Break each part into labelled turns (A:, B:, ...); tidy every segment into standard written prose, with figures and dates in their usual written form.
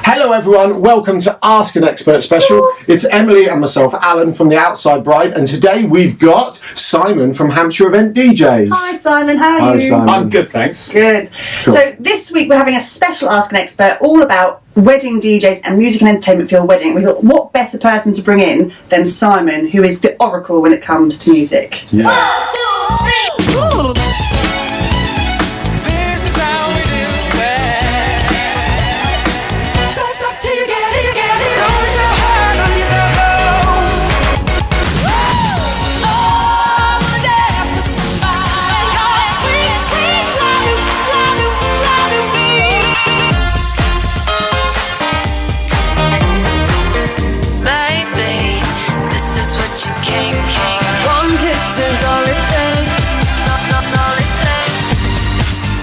A: Hello everyone, welcome to Ask an Expert special. It's Emily and myself, Alan from The Outside Bride, and today we've got Simon from Hampshire Event DJs.
B: Hi Simon, how are
A: Hi,
B: you?
A: Simon.
C: I'm good, thanks.
B: Good.
A: Cool.
B: So this week we're having a special Ask an Expert all about wedding DJs and music and entertainment for your wedding. We thought, what better person to bring in than Simon, who is the oracle when it comes to music.
A: Yeah.
D: 1, 2, 3. Ooh. This is how we do it. Till you get it. Always so hard on yourself. Oh, my dance with somebody. Your sweet, sweet loving me. Baby, this is what you came. One kiss is all it takes. All it takes.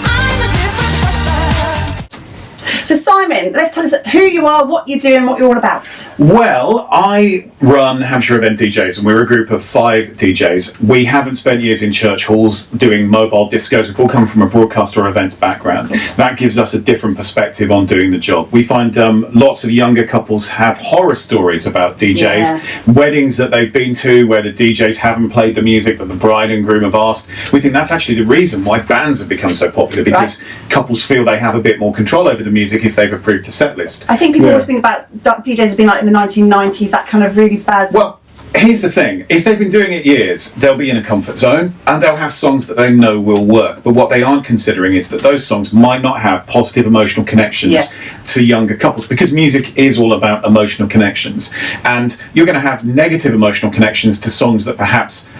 D: I'm a different person.
B: So Simon, let's tell us who you are, what you do and what you're all about.
C: Well, I run Hampshire Event DJs, and we're a group of 5 DJs. We haven't spent years in church halls doing mobile discos. We've all come from a broadcast or events background. That gives us a different perspective on doing the job. We find lots of younger couples have horror stories about DJs, weddings that they've been to where the DJs haven't played the music that the bride and groom have asked. We think that's actually the reason why bands have become so popular, because couples feel they have a bit more control over the music if they've approved a set list.
B: I think people always think about DJs as being like in the 1990s, that kind of really bad.
C: Well, here's the thing. If they've been doing it years, they'll be in a comfort zone and they'll have songs that they know will work. But what they aren't considering is that those songs might not have positive emotional connections to younger couples, because music is all about emotional connections. And you're going to have negative emotional connections to songs that perhaps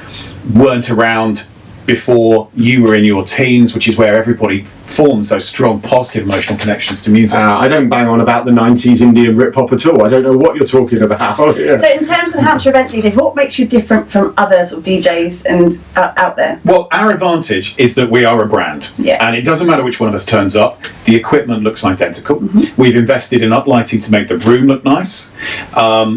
C: weren't around before you were in your teens, which is where everybody forms those strong positive emotional connections to music.
A: I don't bang on about the 90s Indian Britpop at all. I don't know what you're talking about. Yeah.
B: So in terms of Hampshire Event DJs, what makes you different from other sort of DJs and out there?
C: Well, our advantage is that we are a brand, and it doesn't matter which one of us turns up, the equipment looks identical. We've invested in uplighting to make the room look nice.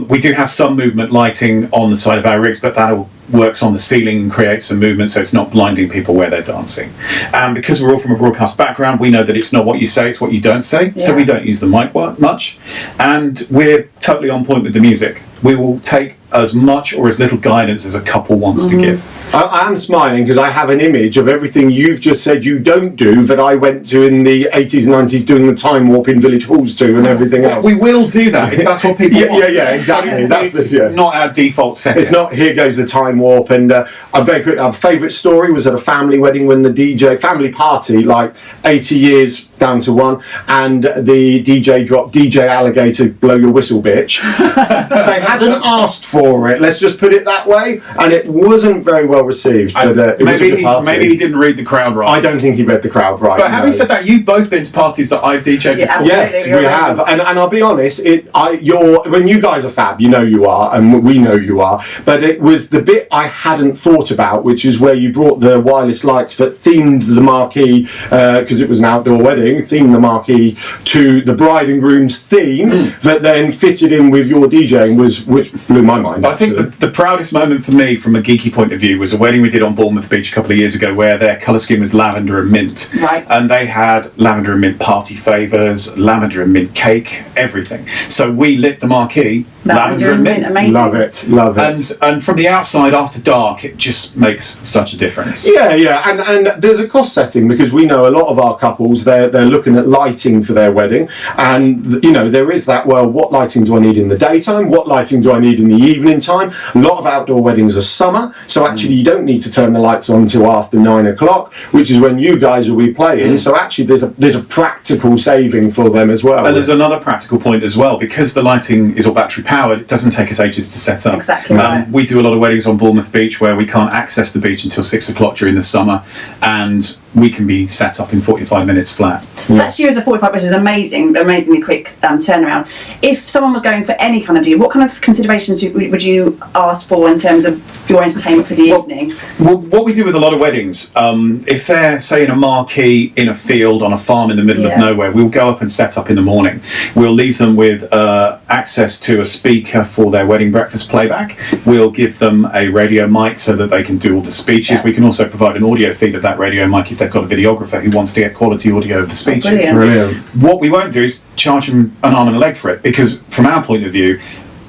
C: We do have some movement lighting on the side of our rigs, but that works on the ceiling and creates some movement so it's not blinding people where they're dancing. And because we're all from a broadcast background, we know that it's not what you say, it's what you don't say, so we don't use the mic much, and we're totally on point with the music. We will take as much or as little guidance as a couple wants to give.
A: I am smiling because I have an image of everything you've just said you don't do that I went to in the 80s and 90s doing the time warp in village halls to and everything else.
C: We will do that if that's what people want.
A: Yeah, exactly. That's
C: not our default setting.
A: It's not, here goes the time warp. And I'm very quick. Our favourite story was at a family wedding when the family party, like 80 years down to one, and the DJ dropped DJ Alligator Blow Your Whistle Bitch. They hadn't asked for it, let's just put it that way, and it wasn't very well received. But it was a good party.
C: Maybe he didn't read the crowd right.
A: I don't think he read the crowd right.
C: But having said that, you've both been to parties that I've DJed before.
A: Yes, we have, and I'll be honest. When you guys are fab, you know you are, and we know you are. But it was the bit I hadn't thought about, which is where you brought the wireless lights that themed the marquee, because it was an outdoor wedding. Themed the marquee to the bride and groom's theme that then fitted in with your DJing, which blew my mind.
C: I think the proudest moment for me from a geeky point of view was a wedding we did on Bournemouth Beach a couple of years ago where their colour scheme was lavender and mint. And they had lavender and mint party favours, lavender and mint cake, everything. So we lit the marquee lavender and mint.
B: Amazing.
A: Love it.
C: And from the outside after dark, it just makes such a difference.
A: Yeah, and there's a cost setting, because we know a lot of our couples, they're looking at lighting for their wedding, and there is that, well, what lighting do I need in the daytime, what lighting do I need in the evening time? A lot of outdoor weddings are summer, so actually you don't need to turn the lights on until after 9 o'clock, which is when you guys will be playing. So actually there's a practical saving for them as well.
C: And there's another practical point as well, because the lighting is all battery powered, it doesn't take us ages to set up.
B: Exactly right.
C: We do a lot of weddings on Bournemouth Beach where we can't access the beach until 6 o'clock during the summer, and we can be set up in 45 minutes flat.
B: That's you as a 45, which is amazingly quick turnaround. If someone was going for any kind of deal, what kind of considerations would you ask for in terms of your entertainment for the evening?
C: Well, what we do with a lot of weddings, if they're, say, in a marquee in a field on a farm in the middle of nowhere, we'll go up and set up in the morning. We'll leave them with access to a speaker for their wedding breakfast playback. We'll give them a radio mic so that they can do all the speeches. We can also provide an audio feed of that radio mic if they they've got a videographer who wants to get quality audio of the speeches.
B: brilliant.
C: What we won't do is charge them an arm and a leg for it, because from our point of view,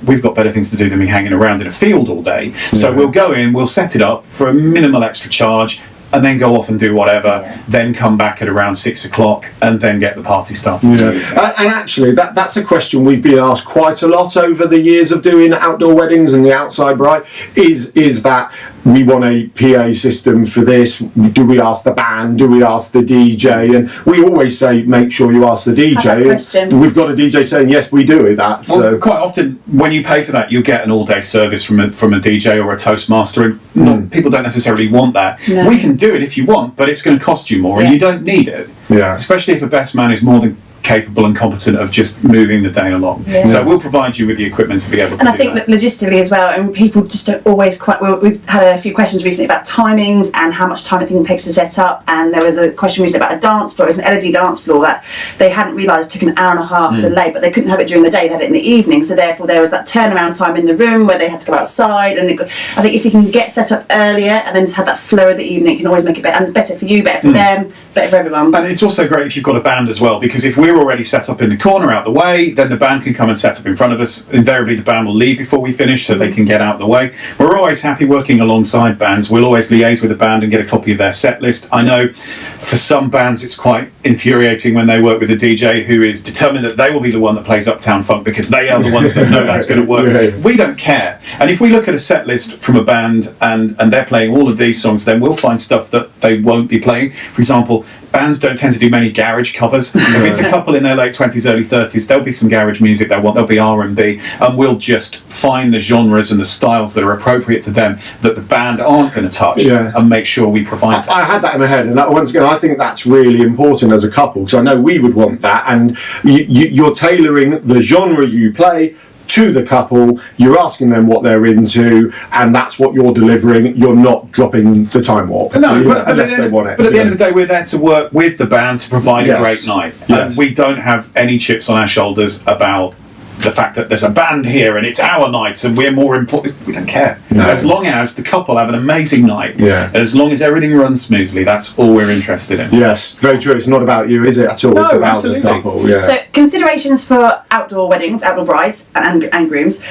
C: we've got better things to do than be hanging around in a field all day. So we'll go in, we'll set it up for a minimal extra charge, and then go off and do whatever, then come back at around 6 o'clock and then get the party started.
A: And actually, that's a question we've been asked quite a lot over the years of doing outdoor weddings and the outside bride, is that we want a PA system for this. Do we ask the band? Do we ask the DJ? And we always say, make sure you ask the DJ. And we've got a DJ saying, yes, we do that. So
C: well, quite often, when you pay for that, you get an all-day service from a DJ or a Toastmaster, and people don't necessarily want that.
B: No.
C: We can do it if you want, but it's going to cost you more, and you don't need it. Especially if a best man is more than capable and competent of just moving the day along. So we'll provide you with the equipment to be able to
B: and I think that logistically as well, and people just don't always quite, we've had a few questions recently about timings and how much time I think it takes to set up, and there was a question recently about a dance floor. It's an LED dance floor that they hadn't realised took an hour and a half delay, but they couldn't have it during the day, they had it in the evening, so therefore there was that turnaround time in the room where they had to go outside, and I think if you can get set up earlier and then just have that flow of the evening, it can always make it better, and better for you, better for them, better for everyone.
C: And it's also great if you've got a band as well, because if we're already set up in the corner out the way, then the band can come and set up in front of us. Invariably the band will leave before we finish so they can get out the way. We're always happy working alongside bands. We'll always liaise with the band and get a copy of their set list. I know for some bands it's quite infuriating when they work with a DJ who is determined that they will be the one that plays Uptown Funk because they are the ones that know that's going to work. We don't care. And if we look at a set list from a band and they're playing all of these songs, then we'll find stuff that they won't be playing. For example, bands don't tend to do many garage covers. If it's a couple in their late 20s, early 30s, there'll be some garage music they want, there'll be R&B, and we'll just find the genres and the styles that are appropriate to them that the band aren't going to touch and make sure we provide that.
A: I had that in my head, and once again, I think that's really important as a couple, because I know we would want that, and you're tailoring the genre you play to the couple, you're asking them what they're into, and that's what you're delivering. You're not dropping the time warp.
C: No,
A: unless they want it.
C: But at the end of the day, we're there to work with the band to provide a great night.
A: Yes.
C: We don't have any chips on our shoulders about the fact that there's a band here and it's our night and we're more important. We don't care.
A: No.
C: As long as the couple have an amazing night, as long as everything runs smoothly, that's all we're interested in.
A: Yes, very true. It's not about you, is it, at all?
C: No,
A: it's about
C: absolutely.
A: the couple.
B: So considerations for outdoor weddings, outdoor brides and grooms.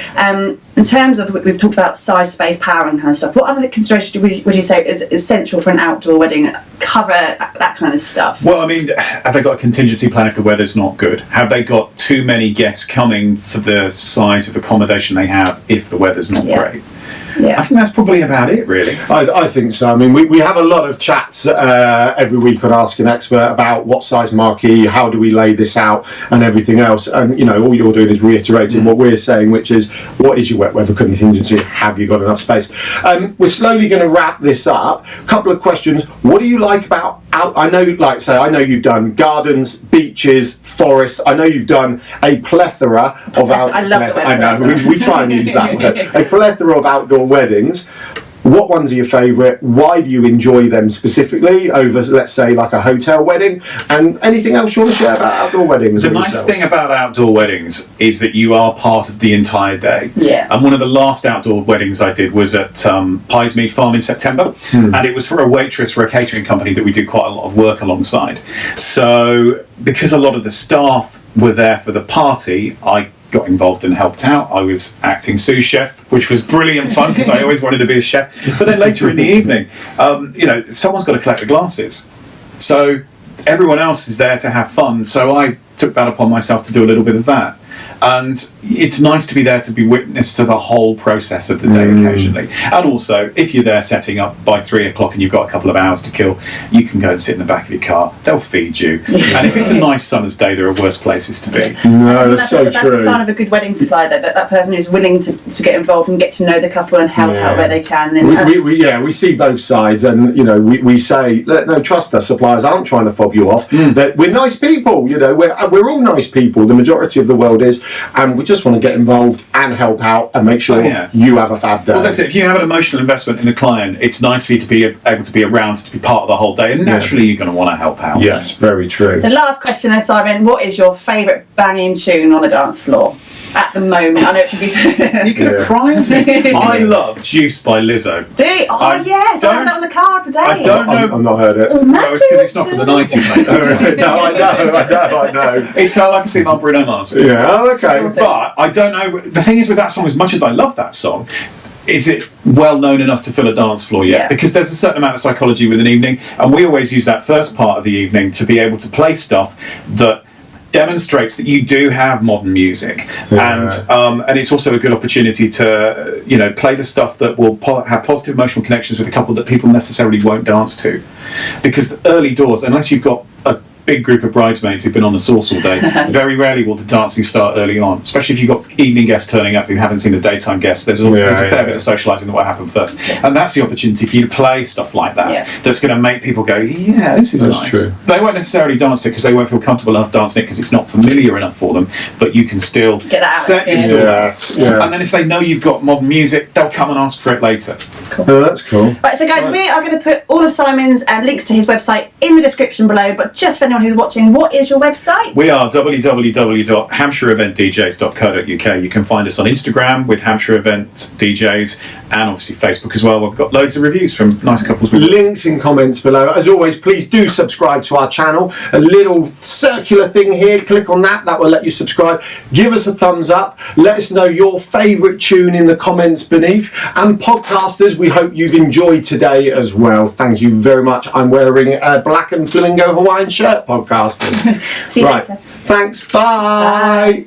B: In terms of, we've talked about size, space, power and kind of stuff. What other considerations would you say is essential for an outdoor wedding? Cover that kind of stuff.
C: Well, I mean, have they got a contingency plan if the weather's not good? Have they got too many guests coming for the size of accommodation they have if the weather's not great? I think that's probably about it, really.
A: I think so. I mean, we have a lot of chats every week on Ask an Expert about what size marquee, how do we lay this out, and everything else. And, you know, all you're doing is reiterating what we're saying, which is, what is your wet weather contingency? Have you got enough space? We're slowly going to wrap this up. A couple of questions. What do you like about I know, like say, I know you've done gardens, beaches, forests. I know you've done a plethora of
B: I love the word.
A: I know, we try and use that word. A plethora of outdoor weddings. What ones are your favourite? Why do you enjoy them specifically over, let's say, like a hotel wedding? And anything else you want to share about outdoor weddings?
C: The nice thing about outdoor weddings is that you are part of the entire day.
B: Yeah.
C: And one of the last outdoor weddings I did was at Piesmead Farm in September, and it was for a waitress for a catering company that we did quite a lot of work alongside. So because a lot of the staff were there for the party, I got involved and helped out. I was acting sous chef, which was brilliant fun because I always wanted to be a chef. But then later in the evening, you know, someone's got to collect the glasses. So everyone else is there to have fun. So I took that upon myself to do a little bit of that. And it's nice to be there to be witness to the whole process of the day occasionally. And also, if you're there setting up by 3 o'clock and you've got a couple of hours to kill, you can go and sit in the back of your car. They'll feed you. And if it's a nice summer's day, there are worse places to be.
A: No, that's so true.
B: That's the sign of a good wedding supply, that person who's willing to get involved and get to know the couple and help out where they can. And,
A: we see both sides, and you know, we say, no, trust us. Suppliers aren't trying to fob you off. That we're nice people. You know, we're all nice people. The majority of the world is. And we just want to get involved and help out and make sure you have a fab day.
C: Well, that's it. If you have an emotional investment in the client, it's nice for you to be able to be around, to be part of the whole day, and naturally you're going to want to help out.
A: Yes, very true.
B: So last question then, Simon, what is your favourite banging tune on the dance floor? at the moment. I know it can be.
C: You could have primed me. I love Juice by Lizzo.
B: Do you? Oh,
C: I
B: yes, I had
C: don't-
B: that on the card today.
C: I don't know.
A: I've not heard it.
B: Oh,
C: No, it's because it's not from the 90s, mate.
A: No, I know.
C: It's kind of like a female Bruno Mars.
A: Yeah, oh, okay.
B: Awesome.
C: But I don't know. The thing is with that song, as much as I love that song, is it well known enough to fill a dance floor yet?
B: Yeah.
C: Because there's a certain amount of psychology with an evening, and we always use that first part of the evening to be able to play stuff that demonstrates that you do have modern music, and it's also a good opportunity to play the stuff that will have positive emotional connections with a couple that people necessarily won't dance to, because the early doors, unless you've got a big group of bridesmaids who've been on the sauce all day, very rarely will the dancing start early on, especially if you've got evening guests turning up who haven't seen the daytime guests. There's a fair bit of socialising that will happen first, and that's the opportunity for you to play stuff like that that's going to make people go, yeah, this is nice.
A: True.
C: They won't necessarily dance it because they won't feel comfortable enough dancing it because it's not familiar enough for them, but you can still
B: Get that
C: set your
B: atmosphere.
C: stall. And then if they know you've got modern music, they'll come and ask for it later.
A: Oh, that's cool.
B: Right, so guys, we are going to put all of Simon's and links to his website in the description below, but just for anyone who's watching, what is your website?
C: We are www.hampshireeventdjs.co.uk. You can find us on Instagram with Hampshire Event DJs, and obviously Facebook as well. We've got loads of reviews from nice couples.
A: Links in comments below. As always, please do subscribe to our channel. A little circular thing here. Click on that. That will let you subscribe. Give us a thumbs up. Let us know your favourite tune in the comments beneath. And podcasters, we hope you've enjoyed today as well. Thank you very much. I'm wearing a black and flamingo Hawaiian shirt, podcasters.
B: See you later.
A: Thanks. Bye.